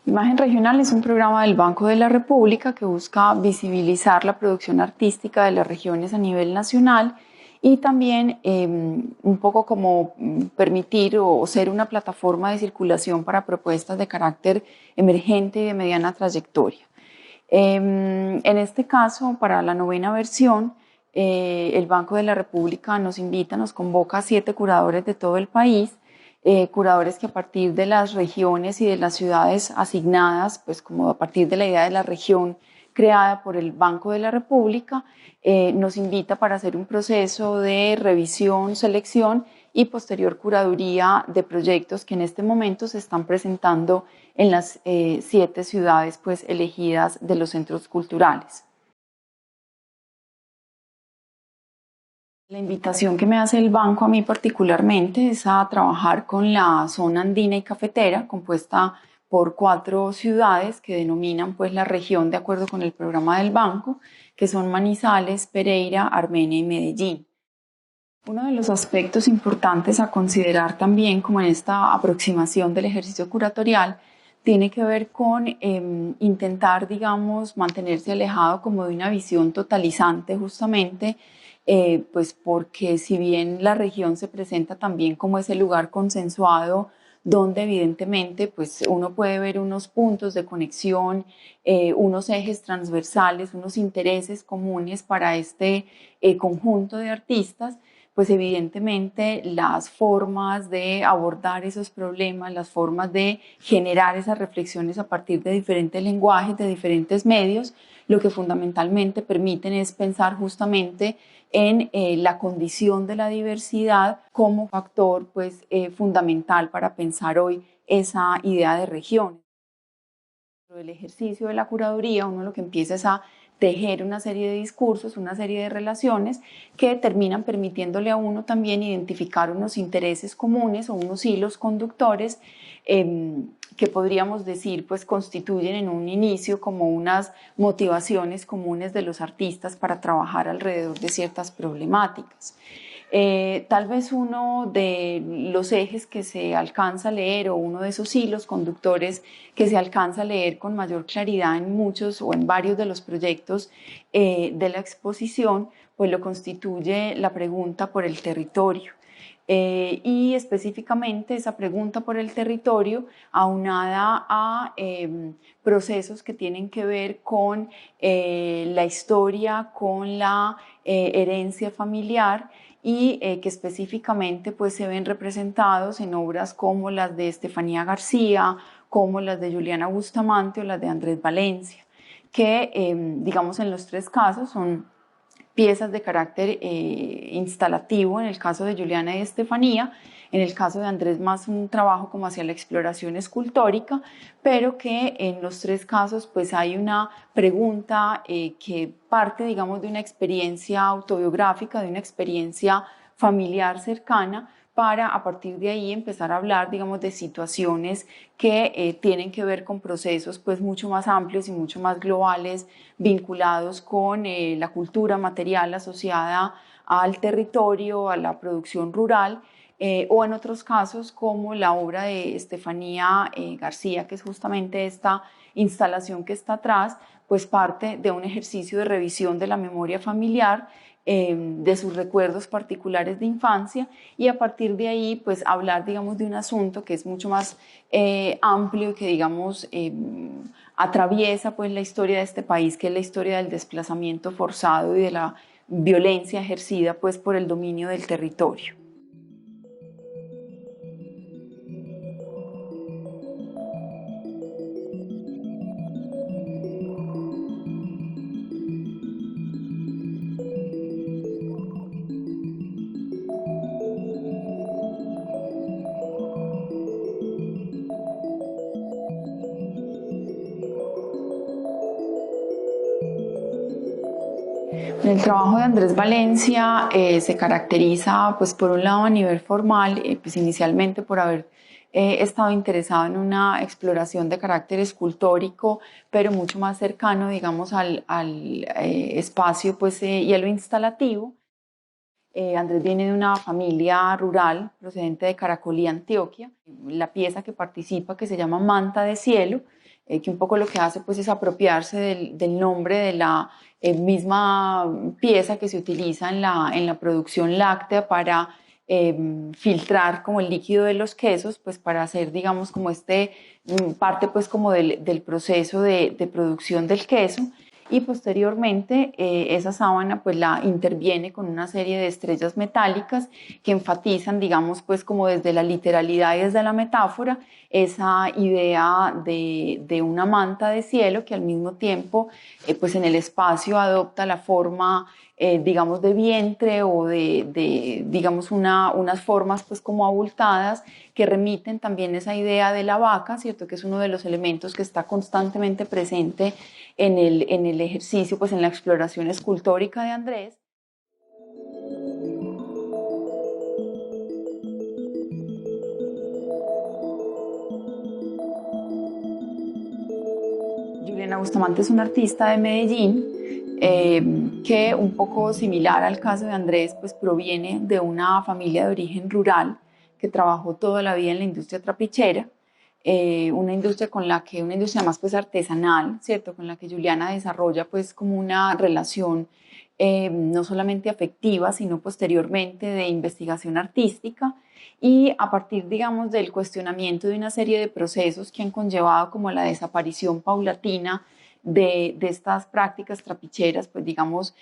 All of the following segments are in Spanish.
Imagen Regional es un programa del Banco de la República que busca visibilizar la producción artística de las regiones a nivel nacional y también un poco como permitir o ser una plataforma de circulación para propuestas de carácter emergente y de mediana trayectoria. En este caso, para la 9ª versión, el Banco de la República nos convoca a 7 curadores de todo el país, curadores que a partir de las regiones y de las ciudades asignadas, pues como a partir de la idea de la región creada por el Banco de la República, nos invita para hacer un proceso de revisión, selección y posterior curaduría de proyectos que en este momento se están presentando en las 7 ciudades pues, elegidas de los centros culturales. La invitación que me hace el banco a mí particularmente es a trabajar con la zona andina y cafetera, compuesta por 4 ciudades que denominan pues la región de acuerdo con el programa del banco, que son Manizales, Pereira, Armenia y Medellín. Uno de los aspectos importantes a considerar también como en esta aproximación del ejercicio curatorial tiene que ver con intentar, digamos, mantenerse alejado como de una visión totalizante justamente, pues porque si bien la región se presenta también como ese lugar consensuado donde evidentemente pues uno puede ver unos puntos de conexión, unos ejes transversales, unos intereses comunes para este conjunto de artistas, pues evidentemente las formas de abordar esos problemas, las formas de generar esas reflexiones a partir de diferentes lenguajes, de diferentes medios, lo que fundamentalmente permiten es pensar justamente en la condición de la diversidad como factor pues, fundamental para pensar hoy esa idea de región. El ejercicio de la curaduría, uno lo que empieza es a tejer una serie de discursos, una serie de relaciones que terminan permitiéndole a uno también identificar unos intereses comunes o unos hilos conductores que podríamos decir pues constituyen en un inicio como unas motivaciones comunes de los artistas para trabajar alrededor de ciertas problemáticas. Tal vez uno de los ejes que se alcanza a leer o uno de esos hilos conductores que se alcanza a leer con mayor claridad en muchos o en varios de los proyectos de la exposición, pues lo constituye la pregunta por el territorio. Y específicamente esa pregunta por el territorio aunada a procesos que tienen que ver con la historia, con la herencia familiar y que específicamente pues, se ven representados en obras como las de Estefanía García, como las de Juliana Bustamante o las de Andrés Valencia, que digamos en los 3 casos son piezas de carácter instalativo, en el caso de Juliana y Estefanía, en el caso de Andrés más un trabajo como hacia la exploración escultórica, pero que en los 3 casos pues hay una pregunta que parte digamos de una experiencia autobiográfica, de una experiencia familiar cercana, para a partir de ahí empezar a hablar, digamos, de situaciones que tienen que ver con procesos pues mucho más amplios y mucho más globales vinculados con la cultura material asociada al territorio, a la producción rural, o en otros casos como la obra de Estefanía García, que es justamente esta instalación que está atrás, pues parte de un ejercicio de revisión de la memoria familiar, de sus recuerdos particulares de infancia y a partir de ahí pues hablar digamos de un asunto que es mucho más amplio y que digamos atraviesa pues la historia de este país, que es la historia del desplazamiento forzado y de la violencia ejercida pues por el dominio del territorio. El trabajo de Andrés Valencia se caracteriza, pues, por un lado a nivel formal, pues inicialmente por haber estado interesado en una exploración de carácter escultórico, pero mucho más cercano, digamos, al espacio pues, y a lo instalativo. Andrés viene de una familia rural procedente de Caracolí, Antioquia. La pieza que participa, que se llama Manta de Cielo, que un poco lo que hace pues es apropiarse del nombre de la misma pieza que se utiliza en la producción láctea para filtrar como el líquido de los quesos, pues para hacer, digamos, como parte pues como del proceso de producción del queso. Y posteriormente esa sábana pues la interviene con una serie de estrellas metálicas que enfatizan, digamos, pues como desde la literalidad y desde la metáfora, esa idea de una manta de cielo que al mismo tiempo pues en el espacio adopta la forma digamos de vientre o digamos unas formas pues como abultadas que remiten también esa idea de la vaca, ¿cierto? Que es uno de los elementos que está constantemente presente en el ejercicio, pues en la exploración escultórica de Andrés. Juliana Bustamante es una artista de Medellín que un poco similar al caso de Andrés, pues proviene de una familia de origen rural que trabajó toda la vida en la industria trapichera, una industria una industria más pues artesanal, ¿cierto? Con la que Juliana desarrolla pues como una relación no solamente afectiva, sino posteriormente de investigación artística y a partir, digamos, del cuestionamiento de una serie de procesos que han conllevado como la desaparición paulatina de estas prácticas trapicheras, pues digamos,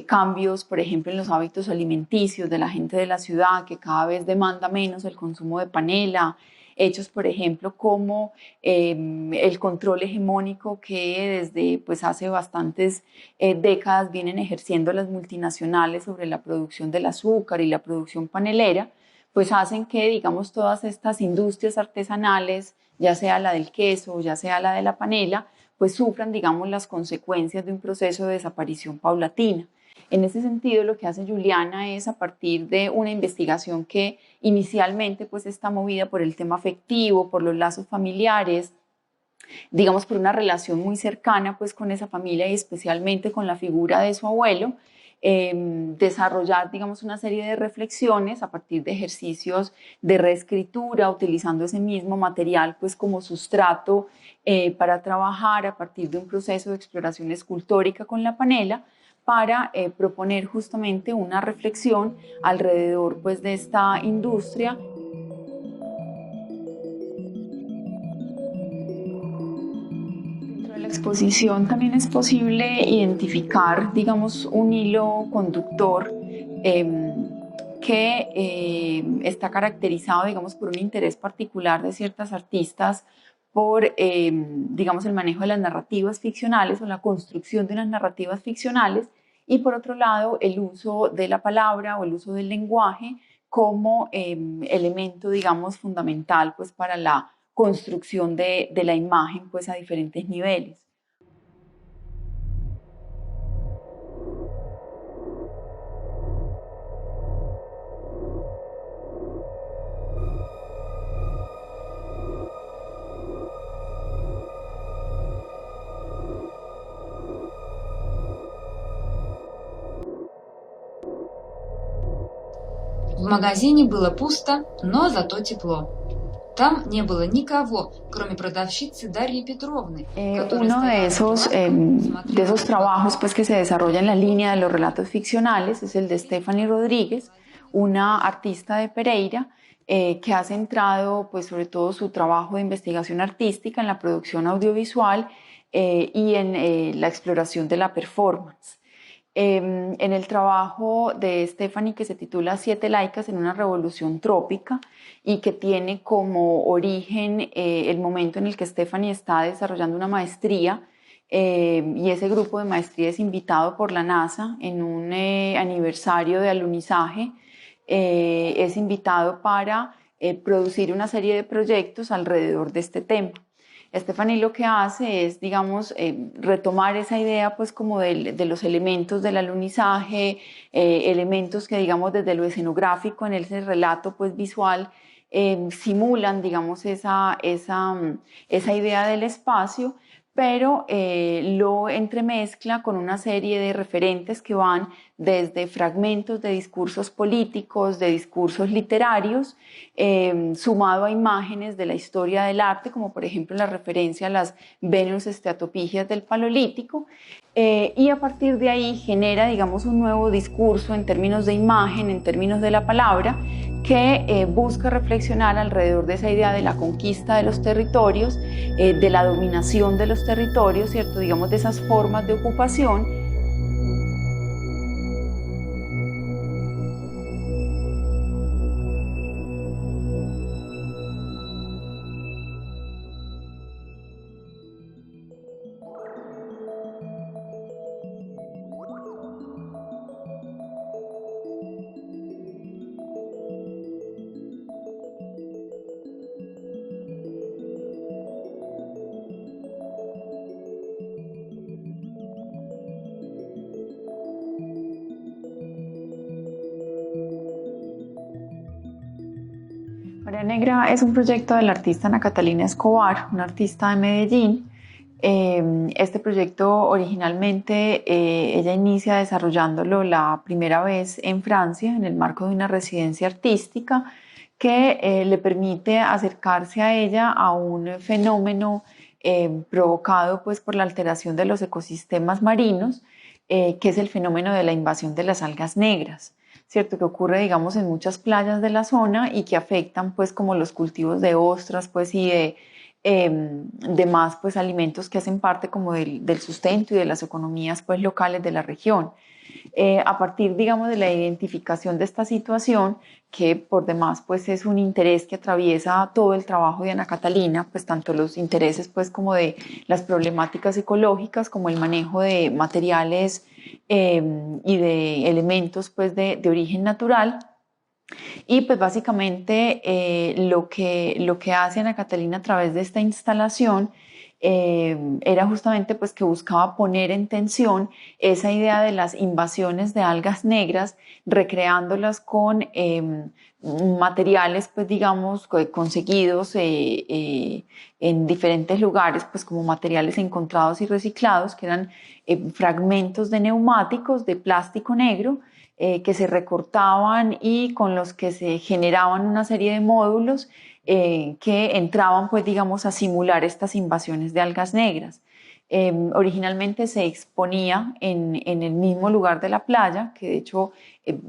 cambios, por ejemplo, en los hábitos alimenticios de la gente de la ciudad, que cada vez demanda menos el consumo de panela, hechos, por ejemplo, como el control hegemónico que desde pues, hace bastantes décadas vienen ejerciendo las multinacionales sobre la producción del azúcar y la producción panelera, pues hacen que, digamos, todas estas industrias artesanales, ya sea la del queso, ya sea la de la panela, pues sufran, digamos, las consecuencias de un proceso de desaparición paulatina. En ese sentido, lo que hace Juliana es a partir de una investigación que inicialmente pues está movida por el tema afectivo, por los lazos familiares, digamos por una relación muy cercana pues con esa familia y especialmente con la figura de su abuelo, desarrollar digamos una serie de reflexiones a partir de ejercicios de reescritura utilizando ese mismo material pues como sustrato para trabajar a partir de un proceso de exploración escultórica con la panela para proponer justamente una reflexión alrededor pues de esta industria. La exposición también es posible identificar, digamos, un hilo conductor que está caracterizado, digamos, por un interés particular de ciertas artistas por, digamos, el manejo de las narrativas ficcionales o la construcción de unas narrativas ficcionales y, por otro lado, el uso de la palabra o el uso del lenguaje como elemento, digamos, fundamental pues, para la construcción de la imagen pues, a diferentes niveles. В магазине было пусто, но зато тепло. Там не было никого, кроме продавщицы Дарьи Петровны. Uno de esos trabajos pues, que se desarrolla en la línea de los relatos ficcionales es el de Stephanie Rodríguez, una artista de Pereira que ha centrado pues, sobre todo su trabajo de investigación artística en la producción audiovisual y en la exploración de la performance. En el trabajo de Stephanie que se titula Siete laicas en una revolución trópica y que tiene como origen el momento en el que Stephanie está desarrollando una maestría y ese grupo de maestría es invitado por la NASA en un aniversario de alunizaje, es invitado para producir una serie de proyectos alrededor de este tema. Stephanie lo que hace es, digamos, retomar esa idea, pues, como de los elementos del alunizaje, elementos que, digamos, desde lo escenográfico en ese relato, pues, visual, simulan, digamos, esa idea del espacio, pero lo entremezcla con una serie de referentes que van desde fragmentos de discursos políticos, de discursos literarios, sumado a imágenes de la historia del arte, como por ejemplo la referencia a las Venus esteatopigias del Paleolítico, y a partir de ahí genera, digamos, un nuevo discurso en términos de imagen, en términos de la palabra, que busca reflexionar alrededor de esa idea de la conquista de los territorios, de la dominación de los territorios, ¿cierto? Digamos, de esas formas de ocupación. María Negra es un proyecto de la artista Ana Catalina Escobar, una artista de Medellín. Este proyecto originalmente ella inicia desarrollándolo la primera vez en Francia en el marco de una residencia artística que le permite acercarse a ella a un fenómeno provocado pues, por la alteración de los ecosistemas marinos, que es el fenómeno de la invasión de las algas negras. ¿Cierto? Que ocurre, digamos, en muchas playas de la zona y que afectan, pues, como los cultivos de ostras, pues, y de demás, pues, alimentos que hacen parte como del sustento y de las economías, pues, locales de la región. A partir, digamos, de la identificación de esta situación, que por demás, pues, es un interés que atraviesa todo el trabajo de Ana Catalina, pues, tanto los intereses, pues, como de las problemáticas ecológicas, como el manejo de materiales y de elementos, pues, de origen natural. Y pues básicamente lo que hace Ana Catalina a través de esta instalación era justamente pues que buscaba poner en tensión esa idea de las invasiones de algas negras, recreándolas con materiales pues digamos conseguidos en diferentes lugares pues como materiales encontrados y reciclados que eran fragmentos de neumáticos de plástico negro que se recortaban y con los que se generaban una serie de módulos que entraban, pues, digamos, a simular estas invasiones de algas negras. Originalmente se exponía en el mismo lugar de la playa, que de hecho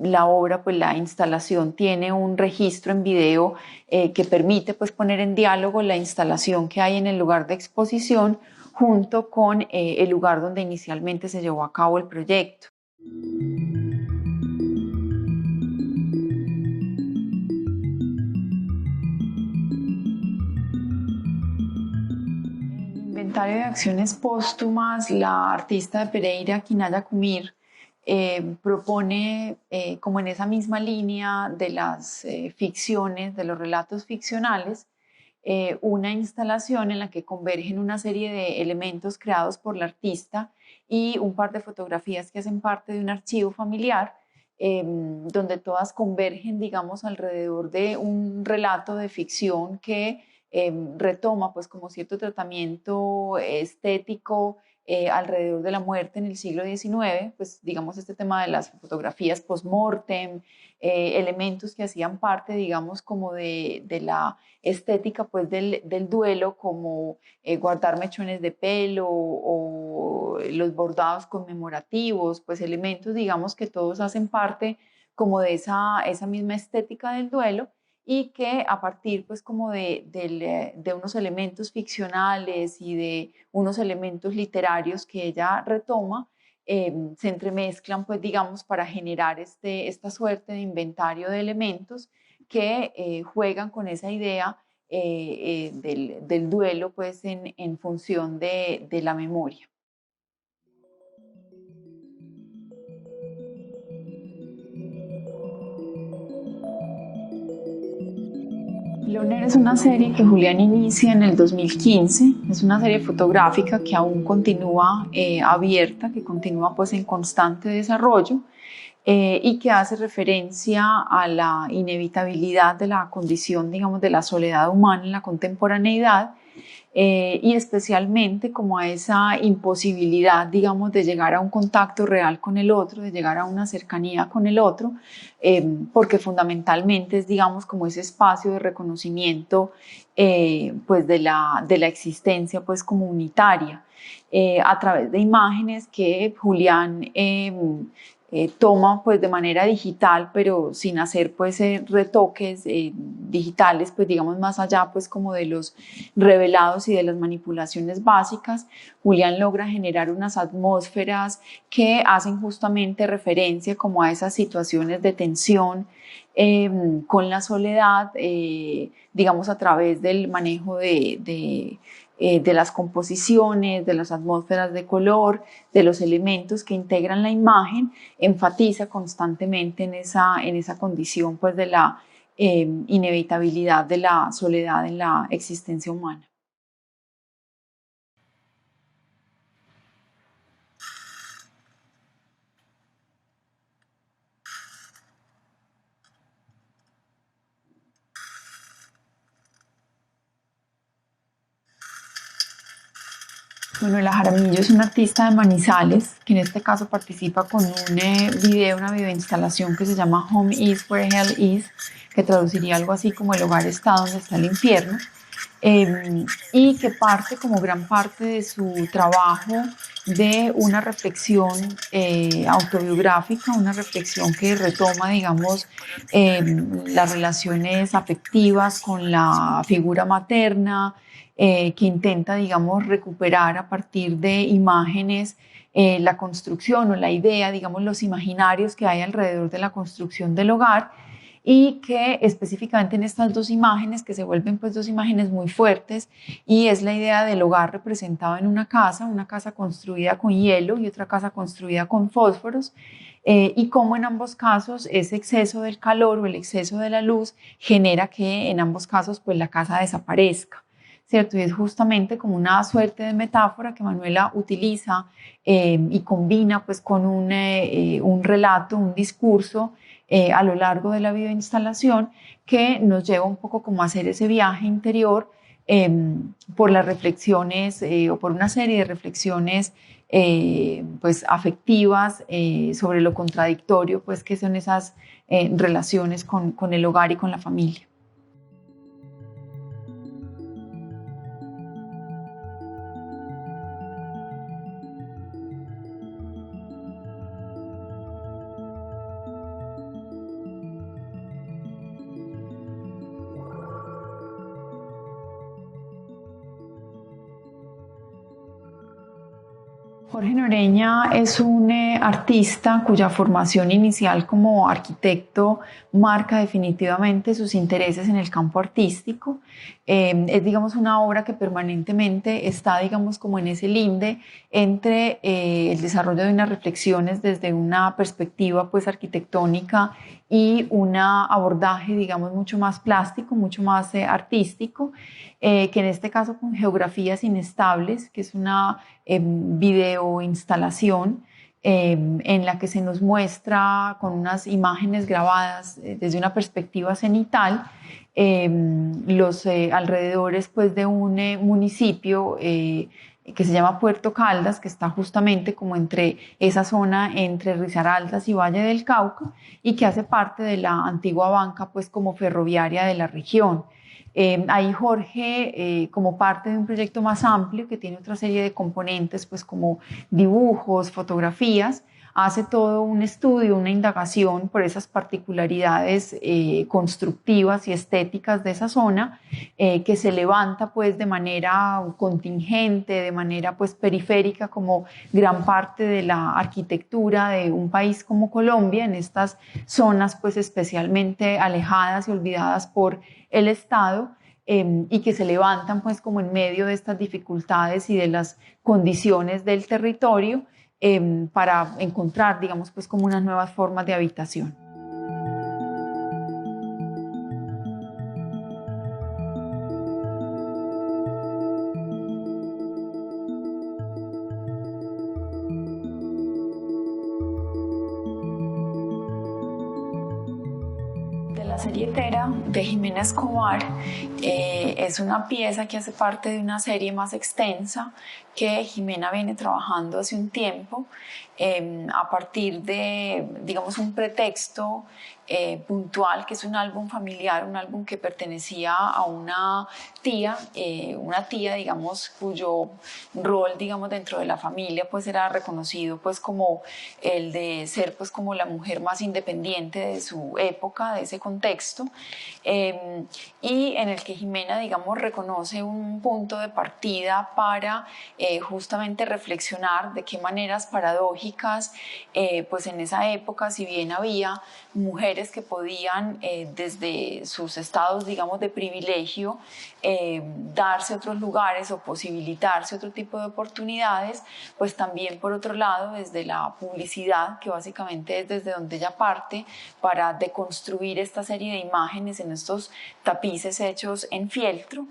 la obra, pues la instalación tiene un registro en video que permite pues poner en diálogo la instalación que hay en el lugar de exposición junto con el lugar donde inicialmente se llevó a cabo el proyecto. Inventario de acciones póstumas, la artista de Pereira, Quinaya Kumir, propone, como en esa misma línea de las ficciones, de los relatos ficcionales, una instalación en la que convergen una serie de elementos creados por la artista y un par de fotografías que hacen parte de un archivo familiar, donde todas convergen, digamos, alrededor de un relato de ficción que retoma pues como cierto tratamiento estético alrededor de la muerte en el siglo XIX, pues digamos este tema de las fotografías post-mortem, elementos que hacían parte digamos como de la estética pues del duelo como guardar mechones de pelo o los bordados conmemorativos, pues elementos digamos que todos hacen parte como de esa misma estética del duelo y que a partir pues como de unos elementos ficcionales y de unos elementos literarios que ella retoma, se entremezclan pues digamos para generar esta suerte de inventario de elementos que juegan con esa idea del duelo pues en función de la memoria. Loner es una serie que Julián inicia en el 2015, es una serie fotográfica que aún continúa abierta, que continúa pues en constante desarrollo y que hace referencia a la inevitabilidad de la condición, digamos, de la soledad humana en la contemporaneidad y especialmente como a esa imposibilidad, digamos, de llegar a un contacto real con el otro, de llegar a una cercanía con el otro, porque fundamentalmente es, digamos, como ese espacio de reconocimiento pues de la existencia pues comunitaria, a través de imágenes que Julián toma pues de manera digital, pero sin hacer pues retoques digitales, pues digamos más allá pues como de los revelados y de las manipulaciones básicas. Julián logra generar unas atmósferas que hacen justamente referencia como a esas situaciones de tensión con la soledad, digamos a través del manejo de las composiciones, de las atmósferas de color, de los elementos que integran la imagen, enfatiza constantemente en esa condición pues de la inevitabilidad de la soledad en la existencia humana. Bueno, la Jaramillo es una artista de Manizales que en este caso participa con un video, una videoinstalación que se llama Home is where hell is, que traduciría algo así como el hogar está donde está el infierno, y que parte como gran parte de su trabajo de una reflexión autobiográfica, una reflexión que retoma, digamos, las relaciones afectivas con la figura materna, que intenta, digamos, recuperar a partir de imágenes la construcción o la idea, digamos, los imaginarios que hay alrededor de la construcción del hogar, y que específicamente en estas dos imágenes, que se vuelven pues dos imágenes muy fuertes, y es la idea del hogar representado en una casa construida con hielo y otra casa construida con fósforos, y cómo en ambos casos ese exceso del calor o el exceso de la luz genera que en ambos casos pues la casa desaparezca. ¿Cierto? Y es justamente como una suerte de metáfora que Manuela utiliza y combina pues con un relato, un discurso a lo largo de la videoinstalación que nos lleva un poco como a hacer ese viaje interior por las reflexiones o por una serie de reflexiones pues afectivas sobre lo contradictorio pues que son esas relaciones con el hogar y con la familia. Jorge Noreña es un artista cuya formación inicial como arquitecto marca definitivamente sus intereses en el campo artístico. Es, digamos, una obra que permanentemente está, digamos, como en ese linde entre el desarrollo de unas reflexiones desde una perspectiva, pues, arquitectónica y un abordaje, digamos, mucho más plástico, mucho más artístico, que en este caso con geografías inestables, que es una videoinstalación en la que se nos muestra con unas imágenes grabadas desde una perspectiva cenital los alrededores pues, de un municipio que se llama Puerto Caldas, que está justamente como entre esa zona entre Risaraldas y Valle del Cauca, y que hace parte de la antigua banca pues como ferroviaria de la región. Ahí Jorge, como parte de un proyecto más amplio que tiene otra serie de componentes, pues como dibujos, fotografías, hace todo un estudio, una indagación por esas particularidades constructivas y estéticas de esa zona, que se levanta pues de manera contingente, de manera pues periférica, como gran parte de la arquitectura de un país como Colombia, en estas zonas pues especialmente alejadas y olvidadas por el Estado, y que se levantan pues como en medio de estas dificultades y de las condiciones del territorio para encontrar, digamos, pues como unas nuevas formas de habitación. De la serie Tera de Jimena Escobar. Es una pieza que hace parte de una serie más extensa que Jimena viene trabajando hace un tiempo a partir de, digamos, un pretexto puntual, que es un álbum familiar, un álbum que pertenecía a una tía, digamos, cuyo rol, digamos, dentro de la familia pues era reconocido pues como el de ser pues como la mujer más independiente de su época, de ese contexto, y en el que Jimena, digamos, reconoce un punto de partida para justamente reflexionar de qué maneras paradójicas, pues en esa época, si bien había mujeres que podían desde sus estados, digamos, de privilegio, darse otros lugares o posibilitarse otro tipo de oportunidades, pues también por otro lado desde la publicidad, que básicamente es desde donde ella parte para deconstruir esta serie de imágenes en estos tapices hechos en fieltro,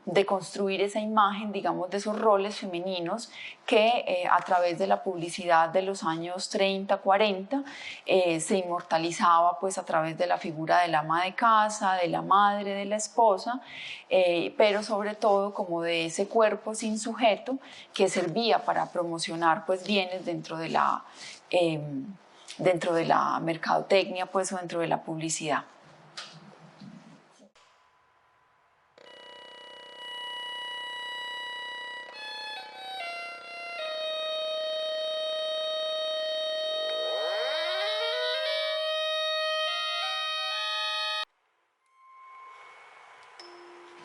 deconstruir esa imagen, digamos, de esos roles femeninos que a través de la publicidad de los años 30, 40 se inmortalizaba pues a través de la figura del ama de casa, de la madre, de la esposa, pero sobre todo como de ese cuerpo sin sujeto que servía para promocionar pues bienes dentro de la mercadotecnia pues o dentro de la publicidad.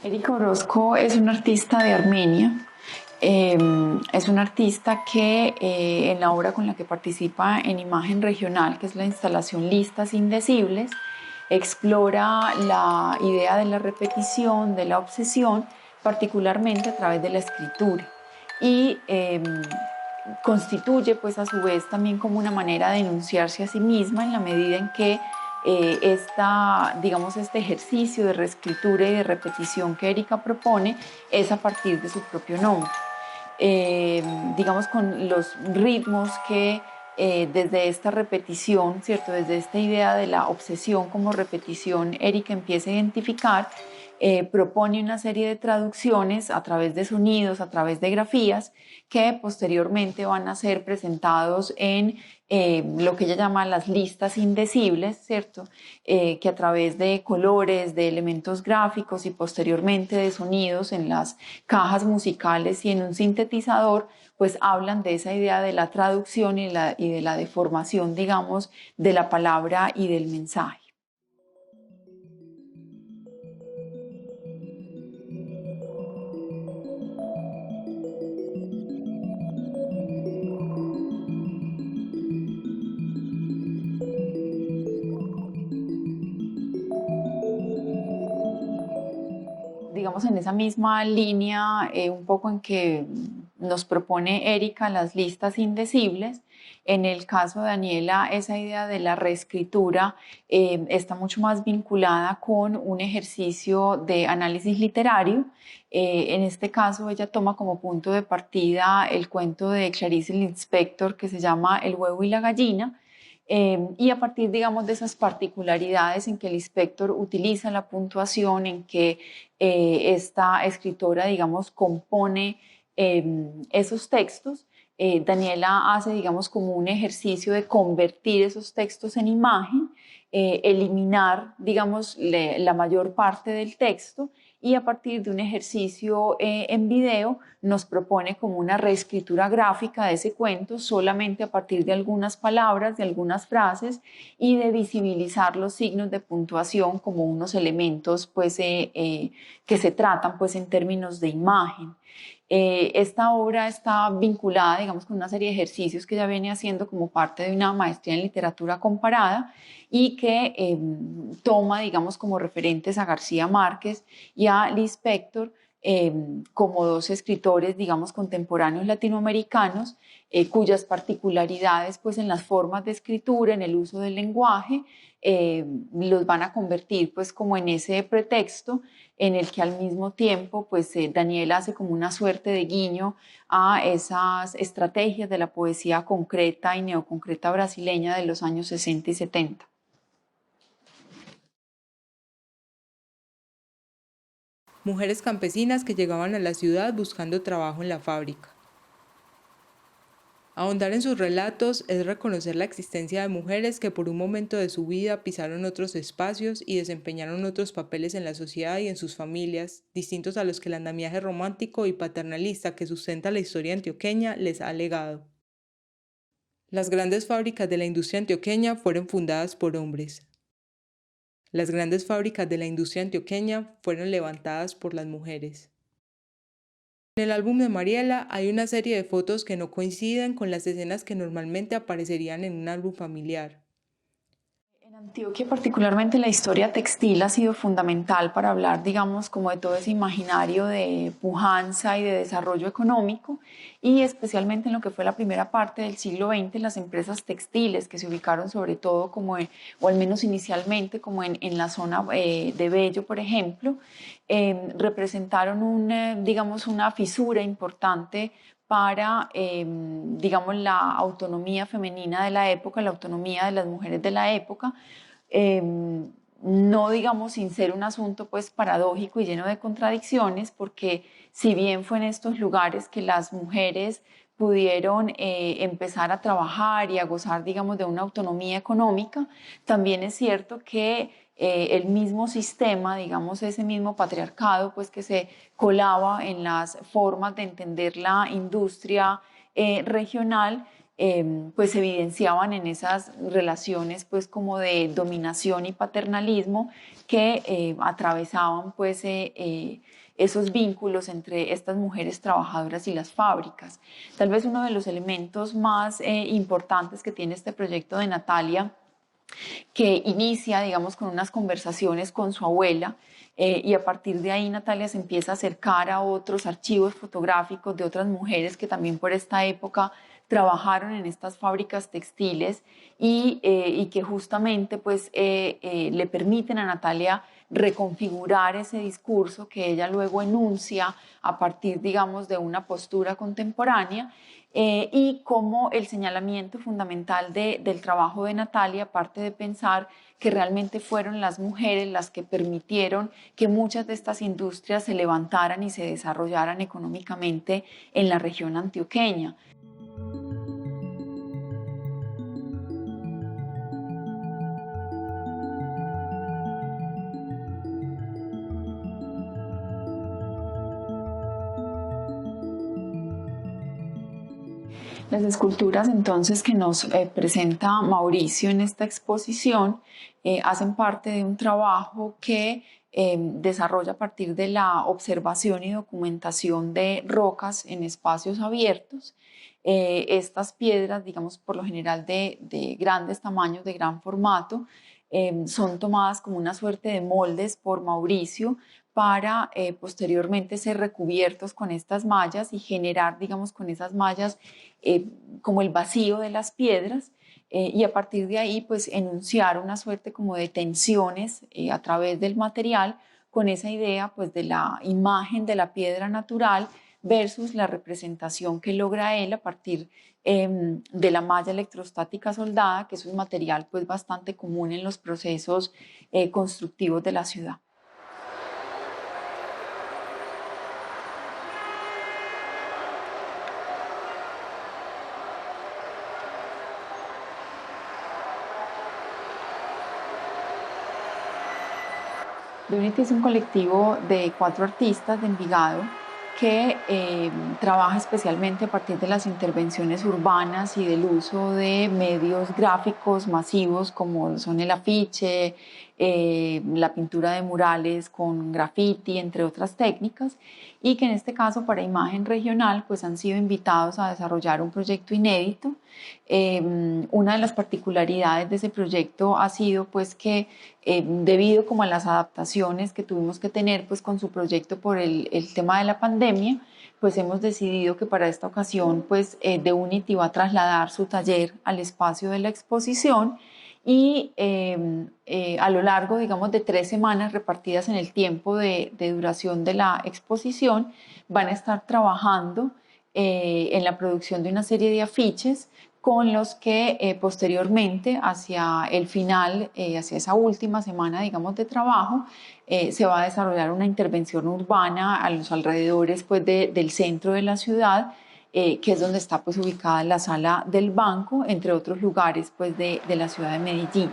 Erika Orozco es una artista de Armenia. Es una artista que en la obra con la que participa en Imagen Regional, que es la instalación Listas Indecibles, explora la idea de la repetición, de la obsesión, particularmente a través de la escritura. Y constituye pues a su vez también como una manera de enunciarse a sí misma en la medida en que digamos, este ejercicio de reescritura y de repetición que Erika propone es a partir de su propio nombre. Digamos, con los ritmos que desde esta repetición, ¿cierto? Desde esta idea de la obsesión como repetición, Erika empieza a identificar, propone una serie de traducciones a través de sonidos, a través de grafías, que posteriormente van a ser presentados en lo que ella llama las listas indecibles, ¿cierto? Que a través de colores, de elementos gráficos y posteriormente de sonidos en las cajas musicales y en un sintetizador, pues hablan de esa idea de la traducción y de la deformación, digamos, de la palabra y del mensaje. Digamos, en esa misma línea, un poco en que nos propone Erika las listas indecibles. En el caso de Daniela, esa idea de la reescritura está mucho más vinculada con un ejercicio de análisis literario. En este caso, ella toma como punto de partida el cuento de Clarice Lispector que se llama El huevo y la gallina, y a partir, digamos, de esas particularidades en que el inspector utiliza la puntuación, en que esta escritora, digamos, compone esos textos, Daniela hace, digamos, como un ejercicio de convertir esos textos en imagen, eliminar, digamos, la mayor parte del texto y a partir de un ejercicio en video nos propone como una reescritura gráfica de ese cuento solamente a partir de algunas palabras, de algunas frases y de visibilizar los signos de puntuación como unos elementos pues, que se tratan pues, en términos de imagen. Esta obra está vinculada, digamos, con una serie de ejercicios que ella viene haciendo como parte de una maestría en literatura comparada y que toma, digamos, como referentes a García Márquez y a Lispector como dos escritores, digamos, contemporáneos latinoamericanos, cuyas particularidades, pues, en las formas de escritura, en el uso del lenguaje, los van a convertir, pues, como en ese pretexto en el que al mismo tiempo, pues, Daniel hace como una suerte de guiño a esas estrategias de la poesía concreta y neoconcreta brasileña de los años 60 y 70. mujeres campesinas que llegaban a la ciudad buscando trabajo en la fábrica. Ahondar en sus relatos es reconocer la existencia de mujeres que por un momento de su vida pisaron otros espacios y desempeñaron otros papeles en la sociedad y en sus familias, distintos a los que el andamiaje romántico y paternalista que sustenta la historia antioqueña les ha legado. Las grandes fábricas de la industria antioqueña fueron fundadas por hombres. Las grandes fábricas de la industria antioqueña fueron levantadas por las mujeres. En el álbum de Mariela hay una serie de fotos que no coinciden con las escenas que normalmente aparecerían en un álbum familiar. En Antioquia, particularmente, la historia textil ha sido fundamental para hablar, digamos, como de todo ese imaginario de pujanza y de desarrollo económico, y especialmente en lo que fue la primera parte del siglo XX, las empresas textiles que se ubicaron sobre todo como o al menos inicialmente como en la zona de Bello, por ejemplo, representaron digamos, una fisura importante para, digamos, la autonomía femenina de la época, la autonomía de las mujeres de la época, eh, no, digamos, sin ser un asunto pues paradójico y lleno de contradicciones, porque si bien fue en estos lugares que las mujeres pudieron empezar a trabajar y a gozar, digamos, de una autonomía económica, también es cierto que el mismo sistema, digamos, ese mismo patriarcado, pues que se colaba en las formas de entender la industria regional, pues evidenciaban en esas relaciones pues como de dominación y paternalismo que atravesaban pues esos vínculos entre estas mujeres trabajadoras y las fábricas. Tal vez uno de los elementos más importantes que tiene este proyecto de Natalia, que inicia, digamos, con unas conversaciones con su abuela, y a partir de ahí Natalia se empieza a acercar a otros archivos fotográficos de otras mujeres que también por esta época trabajaron en estas fábricas textiles y que justamente pues, le permiten a Natalia reconfigurar ese discurso que ella luego enuncia a partir, digamos, de una postura contemporánea, y como el señalamiento fundamental del trabajo de Natalia, aparte de pensar que realmente fueron las mujeres las que permitieron que muchas de estas industrias se levantaran y se desarrollaran económicamente en la región antioqueña. Las esculturas entonces que nos presenta Mauricio en esta exposición hacen parte de un trabajo que desarrolla a partir de la observación y documentación de rocas en espacios abiertos. Estas piedras, digamos por lo general de grandes tamaños, de gran formato, son tomadas como una suerte de moldes por Mauricio para posteriormente ser recubiertos con estas mallas y generar, digamos, con esas mallas como el vacío de las piedras, y a partir de ahí pues enunciar una suerte como de tensiones a través del material con esa idea pues de la imagen de la piedra natural versus la representación que logra él a partir de la malla electrostática soldada, que es un material pues bastante común en los procesos constructivos de la ciudad. Unity es un colectivo de 4 artistas de Envigado que trabaja especialmente a partir de las intervenciones urbanas y del uso de medios gráficos masivos como son el afiche, la pintura de murales con graffiti, entre otras técnicas, y que en este caso para Imagen Regional pues han sido invitados a desarrollar un proyecto inédito. Una de las particularidades de ese proyecto ha sido pues que debido como a las adaptaciones que tuvimos que tener pues con su proyecto por el tema de la pandemia, pues hemos decidido que para esta ocasión pues The Unity va a trasladar su taller al espacio de la exposición y a lo largo, digamos, de 3 semanas repartidas en el tiempo de duración de la exposición, van a estar trabajando en la producción de una serie de afiches con los que posteriormente, hacia el final, hacia esa última semana, digamos, de trabajo, se va a desarrollar una intervención urbana a los alrededores pues, del centro de la ciudad, que es donde está pues, ubicada la sala del banco, entre otros lugares pues, de la ciudad de Medellín.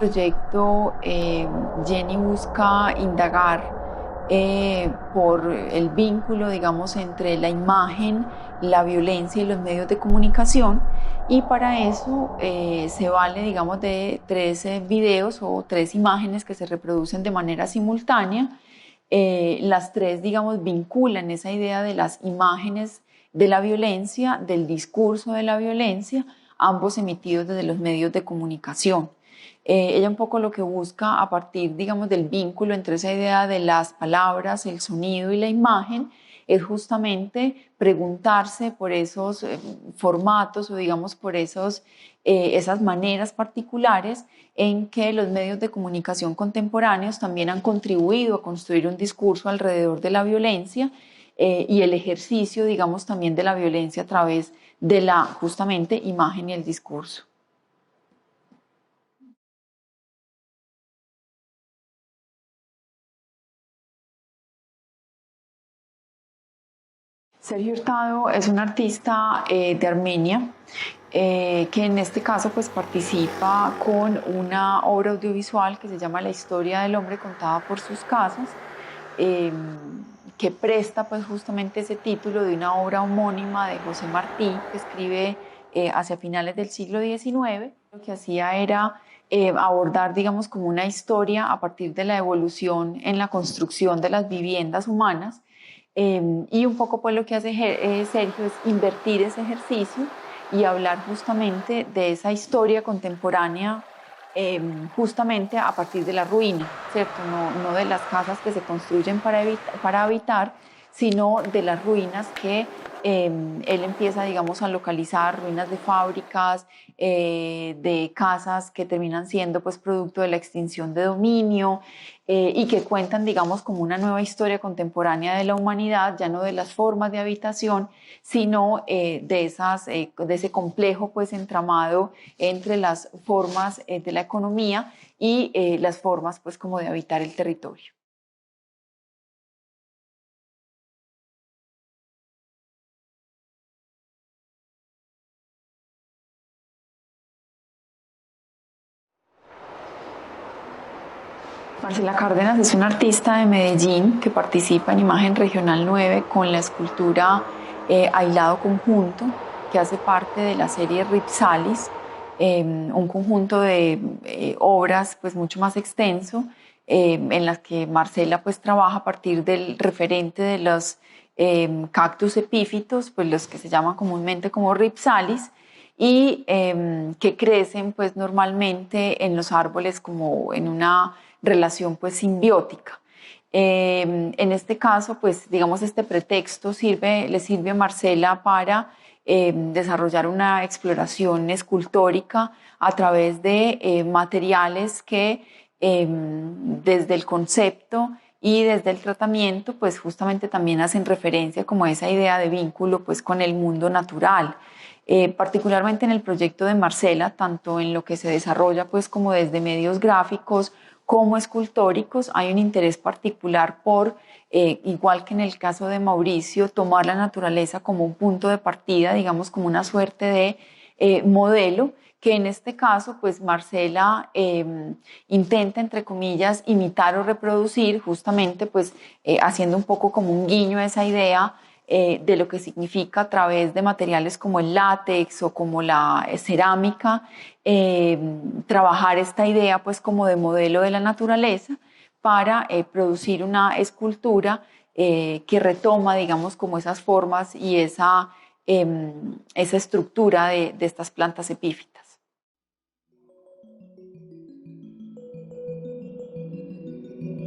El proyecto Jenny busca indagar por el vínculo, digamos, entre la imagen, la violencia y los medios de comunicación, y para eso se vale, digamos, de 3 videos o 3 imágenes que se reproducen de manera simultánea. Las 3, digamos, vinculan esa idea de las imágenes de la violencia, del discurso de la violencia, ambos emitidos desde los medios de comunicación. Ella un poco lo que busca a partir, digamos, del vínculo entre esa idea de las palabras, el sonido y la imagen, es justamente preguntarse por esos formatos o, digamos, por esas maneras particulares en que los medios de comunicación contemporáneos también han contribuido a construir un discurso alrededor de la violencia y el ejercicio, digamos, también de la violencia a través de la, justamente, imagen y el discurso. Sergio Hurtado es un artista de Armenia que en este caso pues participa con una obra audiovisual que se llama La historia del hombre contada por sus casas, eh, que presta pues justamente ese título de una obra homónima de José Martí, que escribe hacia finales del siglo XIX. Lo que hacía era abordar, digamos, como una historia a partir de la evolución en la construcción de las viviendas humanas. Y un poco pues lo que hace Sergio es invertir ese ejercicio y hablar justamente de esa historia contemporánea, justamente a partir de la ruina, ¿cierto? No de las casas que se construyen para habitar, sino de las ruinas que él empieza, digamos, a localizar, ruinas de fábricas, de casas que terminan siendo pues producto de la extinción de dominio, y que cuentan, digamos, como una nueva historia contemporánea de la humanidad, ya no de las formas de habitación, sino de ese complejo pues entramado entre las formas de la economía y las formas pues como de habitar el territorio. Marcela Cárdenas es una artista de Medellín que participa en Imagen Regional 9 con la escultura Aislado Conjunto, que hace parte de la serie Ripsalis, un conjunto de obras pues mucho más extenso, en las que Marcela pues trabaja a partir del referente de los cactus epífitos, pues los que se llaman comúnmente como Ripsalis, y que crecen pues normalmente en los árboles como en una relación pues simbiótica. En este caso, pues digamos este pretexto le sirve a Marcela para desarrollar una exploración escultórica a través de materiales que desde el concepto y desde el tratamiento, pues justamente también hacen referencia como a esa idea de vínculo pues con el mundo natural. Particularmente en el proyecto de Marcela, tanto en lo que se desarrolla pues como desde medios gráficos como escultóricos, hay un interés particular por, igual que en el caso de Mauricio, tomar la naturaleza como un punto de partida, digamos como una suerte de modelo, que en este caso, pues Marcela intenta, entre comillas, imitar o reproducir, justamente pues haciendo un poco como un guiño a esa idea de lo que significa a través de materiales como el látex o como la cerámica, trabajar esta idea pues como de modelo de la naturaleza para producir una escultura que retoma, digamos, como esas formas y esa estructura de estas plantas epífitas.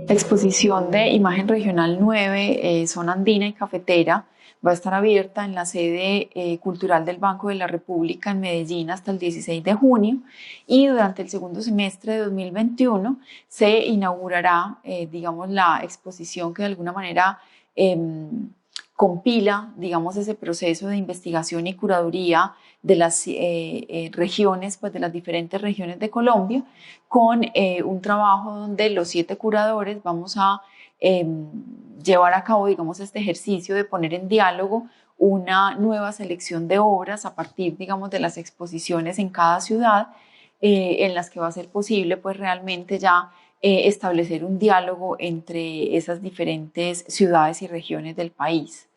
La exposición de Imagen Regional 9, Zona Andina y Cafetera, va a estar abierta en la sede cultural del Banco de la República en Medellín hasta el 16 de junio y durante el segundo semestre de 2021 se inaugurará, digamos, la exposición que de alguna manera compila, digamos, ese proceso de investigación y curaduría de las regiones, pues de las diferentes regiones de Colombia, con un trabajo donde los 7 curadores vamos a llevar a cabo, digamos, este ejercicio de poner en diálogo una nueva selección de obras a partir, digamos, de las exposiciones en cada ciudad, en las que va a ser posible, pues realmente ya establecer un diálogo entre esas diferentes ciudades y regiones del país.